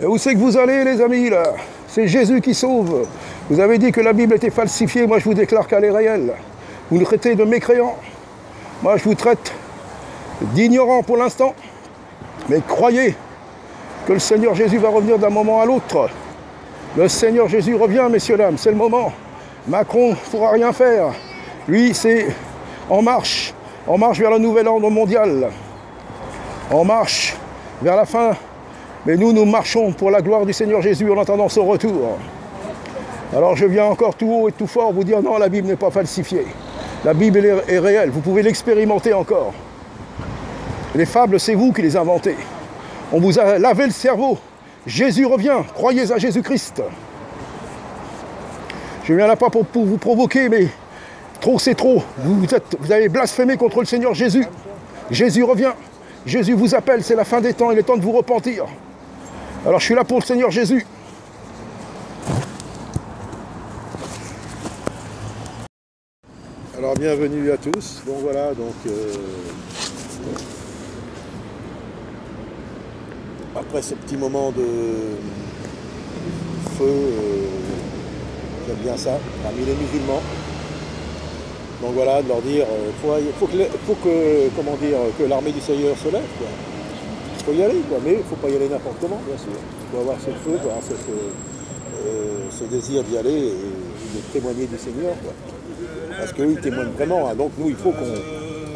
Et où c'est que vous allez, les amis, là? C'est Jésus qui sauve. Vous avez dit que la Bible était falsifiée. Moi, je vous déclare qu'elle est réelle. Vous nous traitez de mécréants. Moi, je vous traite d'ignorants pour l'instant. Mais croyez que le Seigneur Jésus va revenir d'un moment à l'autre. Le Seigneur Jésus revient, messieurs, dames. C'est le moment. Macron ne pourra rien faire. Lui, c'est en marche. En marche vers le nouvel ordre mondial. En marche vers la fin. Mais nous marchons pour la gloire du Seigneur Jésus en attendant son retour. Alors je viens encore tout haut et tout fort vous dire non, la Bible n'est pas falsifiée. La Bible est réelle, vous pouvez l'expérimenter encore. Les fables, c'est vous qui les inventez. On vous a lavé le cerveau. Jésus revient, croyez à Jésus-Christ. Je viens là pas pour vous provoquer, mais trop c'est trop. Vous avez blasphémé contre le Seigneur Jésus. Jésus revient. Jésus vous appelle, c'est la fin des temps, il est temps de vous repentir. Alors je suis là pour le Seigneur Jésus. Alors bienvenue à tous. Donc voilà, après ce petit moment de feu, j'aime bien ça, parmi les musulmans. Donc voilà, de leur dire, faut que l'armée du Seigneur se lève, quoi. Il faut y aller, quoi, mais il ne faut pas y aller n'importe comment, bien sûr. Il faut avoir ce feu, il faut avoir ce désir d'y aller et de témoigner du Seigneur, quoi. Parce qu'eux, ils témoignent vraiment, hein. Donc nous, il faut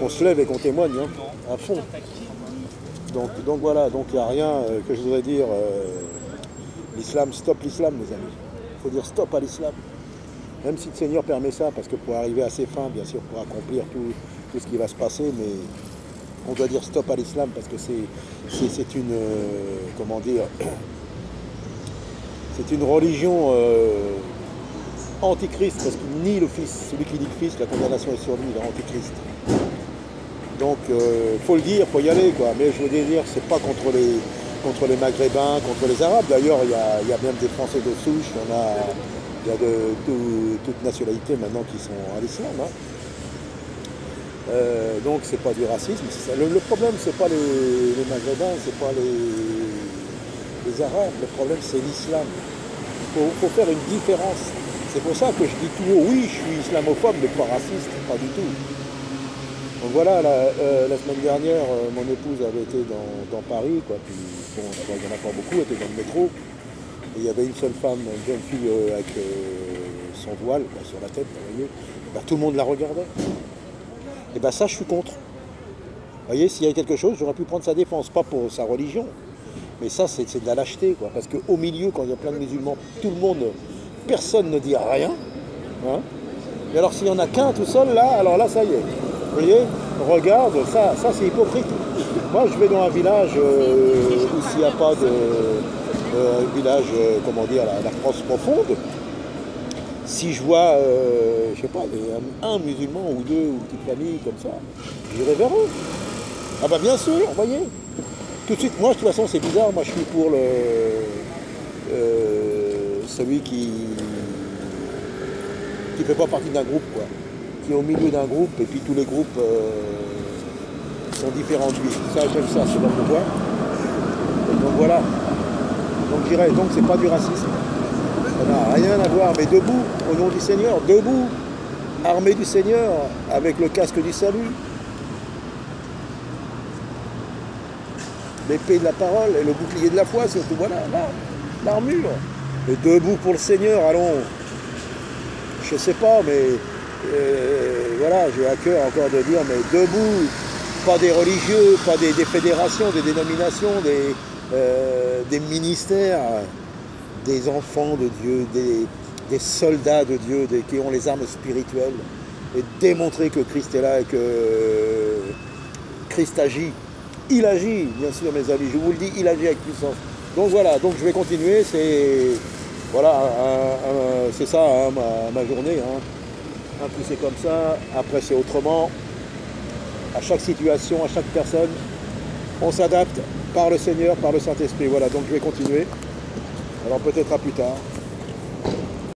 qu'on se lève et qu'on témoigne, hein, à fond. Donc voilà, donc il n'y a rien que je voudrais dire, l'islam, stop l'islam, mes amis. Il faut dire stop à l'islam. Même si le Seigneur permet ça, parce que pour arriver à ses fins, bien sûr, pour accomplir tout ce qui va se passer, mais on doit dire stop à l'islam, parce que c'est une, comment dire, c'est une religion antichrist, parce qu'il nie le Fils. Celui qui dit le Fils, la condamnation est sur lui, il est antichrist. Donc, faut le dire, faut y aller, quoi. Mais je veux dire, c'est pas contre les Maghrébins, contre les Arabes. D'ailleurs, il y a même des Français de souche, il y a de toute nationalité maintenant qui sont à l'islam, hein. Donc c'est pas du racisme. Le problème c'est pas les Maghrébins, c'est pas les Arabes. Le problème c'est l'islam. Il faut faire une différence. C'est pour ça que je dis tout haut, oui, je suis islamophobe, mais pas raciste, pas du tout. Donc voilà, la semaine dernière, mon épouse avait été dans Paris, quoi. Puis bon, il n'y en a pas beaucoup, elle était dans le métro. Et il y avait une seule femme, une jeune fille avec son voile, quoi, sur la tête, vous voyez. Bah, tout le monde la regardait. Et bien ça, je suis contre. Vous voyez, s'il y avait quelque chose, j'aurais pu prendre sa défense, pas pour sa religion, mais ça, c'est de la lâcheté, quoi. Parce qu'au milieu, quand il y a plein de musulmans, tout le monde, personne ne dit rien. Hein. Et alors, s'il n'y en a qu'un tout seul, là, alors là, ça y est. Vous voyez, regarde, ça c'est hypocrite. Moi, je vais dans un village où s'il n'y a pas de... un village, comment dire, la France profonde. Si je vois, je sais pas, un musulman ou deux, ou une petite famille comme ça, j'irai vers eux. Ah bah bien sûr, vous voyez. Tout de suite, moi de toute façon c'est bizarre, moi je suis pour celui qui fait pas partie d'un groupe, quoi. Qui est au milieu d'un groupe et puis tous les groupes sont différents de lui. Ça j'aime ça, c'est pas pourquoi. Donc voilà. Donc j'irai, donc c'est pas du racisme. Ça n'a rien à voir, mais debout, au nom du Seigneur, debout, armé du Seigneur, avec le casque du salut, l'épée de la parole et le bouclier de la foi, surtout, voilà, l'armure. Et debout pour le Seigneur, allons, je sais pas, mais voilà, j'ai à cœur encore de dire, mais debout, pas des religieux, pas des fédérations, des dénominations, des ministères, des enfants de Dieu, des soldats de Dieu, qui ont les armes spirituelles, et démontrer que Christ est là et que Christ agit. Il agit, bien sûr, mes amis, je vous le dis, il agit avec puissance. Donc voilà, donc je vais continuer, c'est voilà, c'est ça, hein, ma journée. Hein. Un coup c'est comme ça, après c'est autrement. À chaque situation, à chaque personne, on s'adapte par le Seigneur, par le Saint-Esprit. Voilà, donc je vais continuer. Alors peut-être à plus tard.